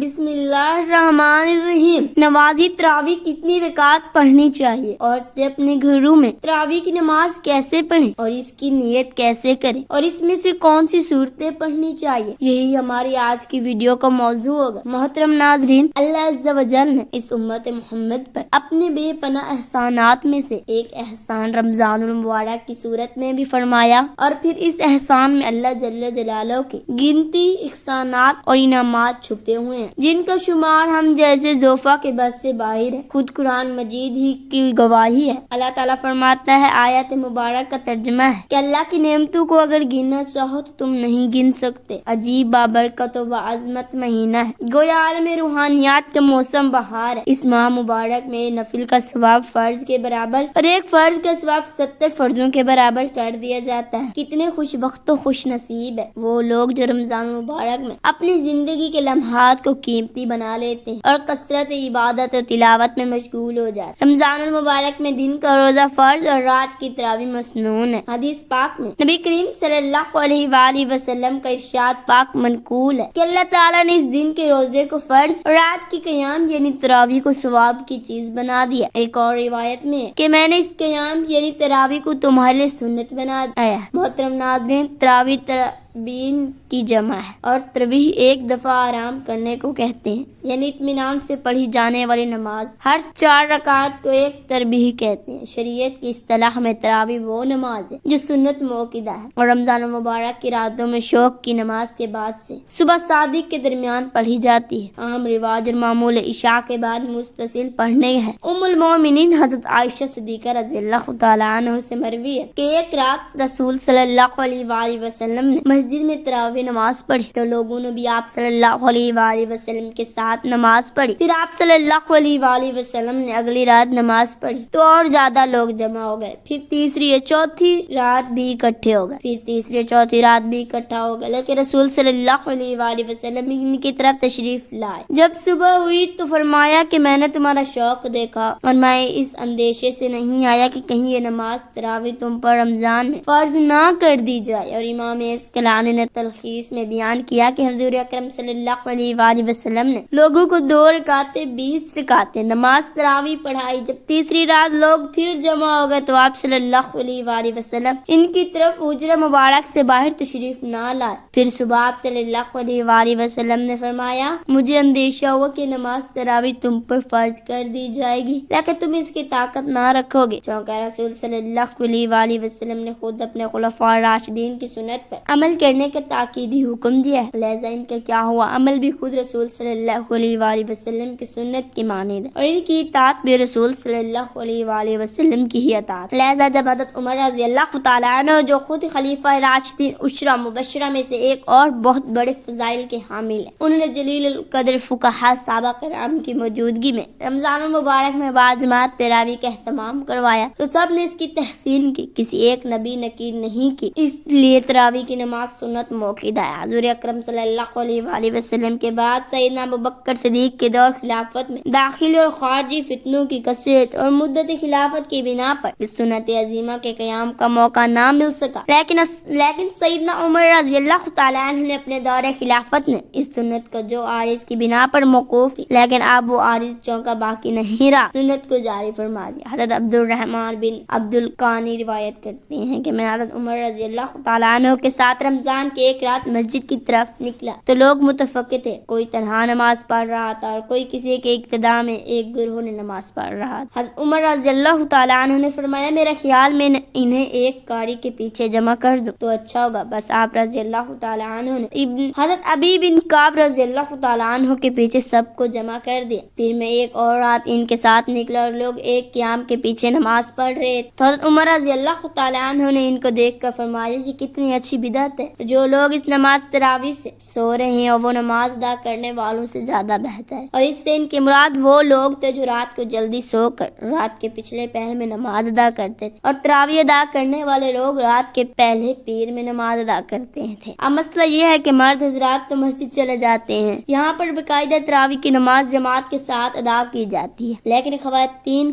بسم اللہ الرحمن الرحیم۔ نمازی تراویح کتنی رکعت پڑھنی چاہیے؟ عورتیں اپنے گھروں میں تراویح کی نماز کیسے پڑھیں اور اس کی نیت کیسے کریں اور اس میں سے کون سی صورتیں پڑھنی چاہیے، یہی ہماری آج کی ویڈیو کا موضوع ہوگا۔ محترم ناظرین، اللہ عز و جل نے اس امت محمد پر اپنے بے پناہ احسانات میں سے ایک احسان رمضان المبارک کی صورت میں بھی فرمایا، اور پھر اس احسان میں اللہ جل جلالہ کے گنتی احسانات اور انعامات چھپے ہوئے ہیں جن کا شمار ہم جیسے زوفا کے بس سے باہر ہے۔ خود قرآن مجید ہی کی گواہی ہے۔ اللہ تعالیٰ فرماتا ہے، آیت مبارک کا ترجمہ ہے کہ اللہ کی نعمتوں کو اگر گننا چاہو تو تم نہیں گن سکتے۔ عجیب بابرکت و عظمت مہینہ ہے، گویا عالم روحانیات کا موسم بہار ہے۔ اس ماہ مبارک میں نفل کا ثواب فرض کے برابر اور ایک فرض کا ثواب 70 فرضوں کے برابر کر دیا جاتا ہے۔ کتنے خوش بخت و خوش نصیب ہے وہ لوگ جو رمضان مبارک میں اپنی زندگی کے لمحات کو قیمتی بنا لیتے ہیں اور کثرت عبادت و تلاوت میں مشغول ہو جاتے ہیں۔ رمضان المبارک میں دن کا روزہ فرض اور رات کی تراویح مسنون ہے۔ حدیث پاک میں نبی کریم صلی اللہ علیہ وآلہ وسلم کا ارشاد پاک منقول ہے کہ اللہ تعالیٰ نے اس دن کے روزے کو فرض اور رات کی قیام یعنی تراویح کو ثواب کی چیز بنا دیا۔ ایک اور روایت میں ہے کہ میں نے اس قیام یعنی تراویح کو تمہارے لیے سنت بنا دیا۔ محترم ناظرین، تراویح ترابین کی جمع ہے اور تراویح ایک دفعہ آرام کرنے کو کہتے ہیں، یعنی اطمینان سے پڑھی جانے والی نماز۔ ہر 4 رکعت کو ایک تراویح کہتے ہیں۔ شریعت کی اصطلاح میں تراویح وہ نماز ہے جو سنت موقدہ ہے اور رمضان المبارک کی راتوں میں شوق کی نماز کے بعد سے صبح صادق کے درمیان پڑھی جاتی ہے۔ عام رواج اور معمول عشاء کے بعد متصل پڑھنے ہے۔ ام المومنین حضرت عائشہ صدیقہ رضی اللہ تعالیٰ عنہ سے مروی ہے کہ ایک رات رسول صلی اللہ علیہ وآلہ وسلم نے مسجد میں تراویح نماز پڑھی تو لوگوں نے بھی آپ صلی اللہ علیہ وآلہ وسلم کے ساتھ نماز پڑھی۔ پھر آپ صلی اللہ علیہ وآلہ وسلم نے اگلی رات نماز پڑھی تو اور زیادہ لوگ جمع ہو گئے۔ پھر تیسری اور چوتھی رات بھی اکٹھے ہو گئے، لیکن رسول صلی اللہ علیہ وآلہ وسلم ان کی طرف تشریف لائے۔ جب صبح ہوئی تو فرمایا کہ میں نے تمہارا شوق دیکھا اور میں اس اندیشے سے نہیں آیا کہ کہیں یہ نماز تراویح تم پر رمضان میں فرض نہ کر دی جائے۔ اور امام اسقلانی نے تلخیص میں بیان کیا کہ حضور اکرم صلی اللہ علیہ وآلہ وسلم نے لوگوں کو 2 رکعتیں 20 رکعتیں نماز تراویح پڑھائی۔ جب تیسری رات لوگ پھر جمع ہو گئے تو آپ صلی اللہ علیہ وآلہ وسلم ان کی طرف حجرہ مبارک سے باہر تشریف نہ لائے۔ پھر صبح آپ صلی اللہ علیہ وآلہ وسلم نے فرمایا، مجھے اندیشہ ہوا کہ نماز تراویح تم پر فرض کر دی جائے گی لیکن تم اس کی طاقت نہ رکھو گے، چونکہ رسول صلی اللہ علیہ وآلہ وسلم نے خود اپنے خلفاء راشدین کی سنت پر عمل کرنے کا تاکیدی حکم دیا ہے۔ لہذا ان کا کیا ہوا عمل بھی خود رسول صلی اللہ علیہ وآلہ وسلم کی سنت کی مانند ہے اور ان کی اطاعت بھی رسول صلی اللہ علیہ وآلہ وسلم کی ہی اطاعت۔ لہذا جب حضرت عمر رضی اللہ تعالیٰ عنہ جو خود خلیفہ راشدین عشرہ مبشرہ میں سے ایک اور بہت بڑے فضائل کے حامل ہیں، انہوں نے جلیل القدر فقہاء صحابہ کرام کی موجودگی میں رمضان المبارک میں باجماعت تراویح کا اہتمام کروایا تو سب نے اس کی تحسین کی، کسی ایک نبی نکیر نہیں کی۔ اس لیے تراویح کی نماز سنت موقدہ ہے۔ حضور اکرم صلی اللہ علیہ وآلہ وسلم کے بعد سیدنا ابوبکر صدیق کے دور خلافت میں داخلی اور خارجی فتنوں کی کثرت اور مدت خلافت کی بنا پر اس سنت عظیمہ کے قیام کا موقع نہ مل سکا، لیکن سیدنا عمر رضی اللہ تعالیٰ عنہ نے اپنے دور خلافت میں اس سنت کو جو عارض کی بنا پر موقوف تھی، لیکن اب وہ عارض چونکہ باقی نہیں رہا، سنت کو جاری فرما دیا۔ حضرت عبد الرحمن بن عبد القانی روایت کرتے ہیں کہ میں حضرت عمر رضی اللہ تعالیٰ عنہ کے ساتھ رمضان کی ایک رات مسجد کی طرف نکلا تو لوگ متفق تھے، کوئی تنہا نماز پڑھ رہا تھا اور کوئی کسی کے اقتداء میں ایک گروہ نے نماز پڑھ رہا تھا۔ حضرت عمر رضی اللہ تعالیٰ عنہ نے فرمایا، میرے خیال میں انہیں ایک قاری کے پیچھے جمع کر دو تو اچھا ہوگا۔ بس آپ رضی اللہ تعالیٰ عنہ نے حضرت ابی بن کعب رضی اللہ تعالیٰ عنہ کے پیچھے سب کو جمع کر دیا۔ پھر میں ایک اور رات ان کے ساتھ نکلا اور لوگ ایک قیام کے پیچھے نماز پڑھ رہے تو حضرت عمر رضی اللہ تعالیٰ عنہ نے ان کو دیکھ کر فرمایا، یہ کتنی اچھی بدعت ہے، جو لوگ اس نماز تراویح سے سو رہے ہیں اور وہ نماز ادا کرنے والوں سے زیادہ بہتر ہے۔ اور اس سے ان کے مراد وہ لوگ تھے جو رات کو جلدی سو کر رات کے پچھلے پہر میں نماز ادا کرتے تھے، اور تراویح ادا کرنے والے لوگ رات کے پہلے پیر میں نماز ادا کرتے تھے۔ اب مسئلہ یہ ہے کہ مرد حضرات تو مسجد چلے جاتے ہیں، یہاں پر باقاعدہ تراویح کی نماز جماعت کے ساتھ ادا کی جاتی ہے، لیکن خواتین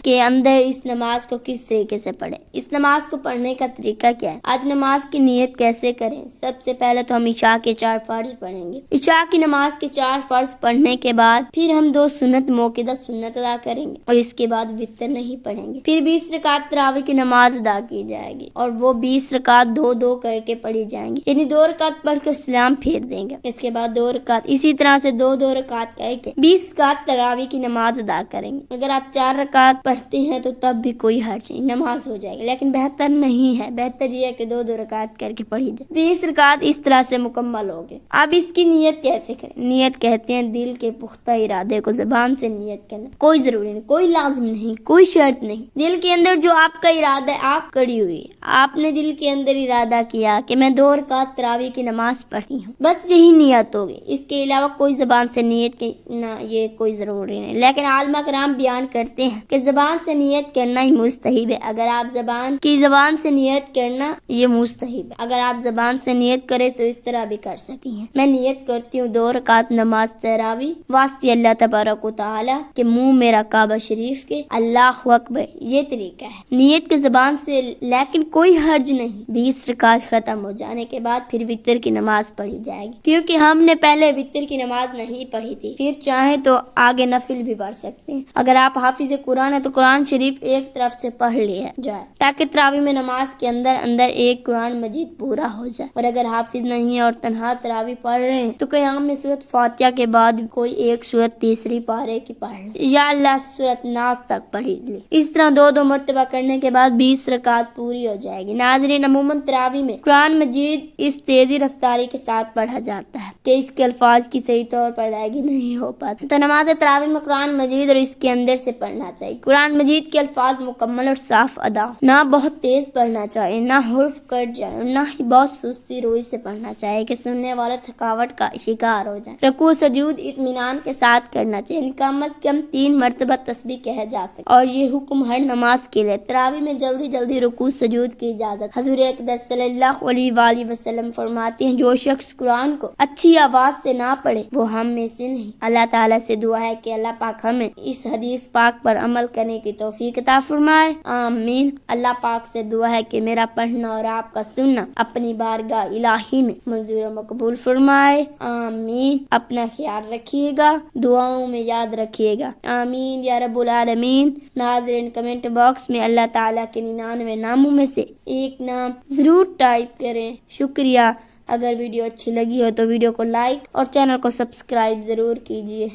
کے اندر اس نماز کو کس طریقے سے پڑھیں، اس نماز کو پڑھنے کا طریقہ کیا ہے، آج نماز کی نیت کیسے کیسے کریں؟ سب سے پہلے تو ہم عشاء کے 4 فرض پڑھیں گے. عشاء کی نماز کے 4 فرض پڑھنے کے بعد پھر ہم 2 سنت موقدہ سنت ادا کریں گے اور اس کے بعد وتر نہیں پڑھیں گے. پھر 20 رکعت تراویح کی نماز ادا کی جائے گی اور وہ 20 رکعت 2 کر کے پڑھی جائیں گی، یعنی 2 رکعت پڑھ کر سلام پھیر دیں گے. اس کے بعد 2 رکعت اسی طرح سے 2 رکعت کر کے 20 رکعت تراویح کی نماز ادا کریں گے. اگر آپ 4 رکعت پڑھتے ہیں تو تب بھی کوئی حرج نہیں، نماز ہو جائے گی، لیکن بہتر نہیں ہے. بہتر یہ ہے کہ 2 رکعت کر کے پڑھی جائے. 20 رکعت اس طرح سے مکمل ہو گئے. اب اس کی نیت کیسے کریں؟ نیت کہتے ہیں دل کے پختہ ارادے کو زبان سے نیت کرنا. کوئی ضروری نہیں، کوئی لازم نہیں، کوئی شرط نہیں. دل کے اندر جو آپ کا ارادہ ہے، آپ کڑی ہوئی ہے، آپ نے دل کے اندر ارادہ کیا کہ میں 2 رکعت تراویح کی نماز پڑھتی ہوں، بس یہی نیت ہوگی. اس کے علاوہ کوئی زبان سے نیت کرنا یہ کوئی ضروری نہیں. لیکن علماء کرام بیان کرتے ہیں کہ زبان سے نیت کرنا ہی مستحب ہے. اگر آپ زبان سے نیت کرنا یہ مستحب ہے. اگر آپ زبان سے نیت کریں تو اس طرح بھی کر سکتی ہیں. میں نیت کرتی ہوں 2 رکعت نماز تراویح واسطے اللہ تبارک و تعالی کہ منہ میرا کعبہ شریف کے، اللہ اکبر. یہ طریقہ ہے نیت کے زبان سے، لیکن کوئی حرج نہیں. 20 رکعت ختم ہو جانے کے بعد پھر وتر کی نماز پڑھی جائے گی، کیونکہ ہم نے پہلے وتر کی نماز نہیں پڑھی تھی. پھر چاہیں تو آگے نفل بھی پڑھ سکتے ہیں. اگر آپ حافظ قرآن ہے تو قرآن شریف ایک طرف سے پڑھ لیا جائے تاکہ تراویح میں نماز کے اندر ایک قرآن مجید پورا ہو جائے. اور اگر حافظ نہیں ہے اور تنہا تراویح پڑھ رہے ہیں تو قیام میں سورۃ فاتحہ کے بعد کوئی ایک سورت تیسری پارے کی پڑھ لیں یا اللہ سے سورۃ ناس تک پڑھی لی. اس طرح 2 مرتبہ کرنے کے بعد 20 رکعت پوری ہو جائے گی. ناظرین، عموماً تراویح میں قرآن مجید اس تیزی رفتاری کے ساتھ پڑھا جاتا ہے کہ اس کے الفاظ کی صحیح طور پر ادائیگی نہیں ہو پاتی. تو نماز تراویح میں قرآن مجید اور اس کے اندر سے پڑھنا چاہیے. قرآن مجید کے الفاظ مکمل اور صاف ادا، نہ بہت تیز پڑھنا چاہیے، نہ حرف کٹ جائے، نہ ہی بہت سستی روئی سے پڑھنا چاہیے کہ سننے والا تھکاوٹ کا شکار ہو جائے. رکوع سجود اطمینان کے ساتھ کرنا چاہیے. کم از کم 3 مرتبہ تسبیح کہا جا سکے اور یہ حکم ہر نماز کے لیے. تراویح میں جلدی رکوع سجود کی اجازت. حضور اقدس صلی اللہ علیہ وآلہ وسلم فرماتے ہیں جو شخص قرآن کو اچھی آواز سے نہ پڑھے وہ ہم میں سے نہیں. اللہ تعالیٰ سے دعا ہے کہ اللہ پاک ہمیں اس حدیث پاک پر عمل کرنے کی توفیق عطا فرمائے، آمین. اللہ پاک سے دعا ہے کہ میرا پڑھنا اور آپ کا سننا اپنی بارگاہ الہی میں منظور و مقبول فرمائے، آمین. اپنا خیال رکھیے گا، دعاؤں میں یاد رکھیے گا، آمین یا رب العالمین. ناظرین، کمنٹ باکس میں اللہ تعالیٰ کے 99 ناموں میں سے ایک نام ضرور ٹائپ کریں. شکریہ. اگر ویڈیو اچھی لگی ہو تو ویڈیو کو لائک اور چینل کو سبسکرائب ضرور کیجیے.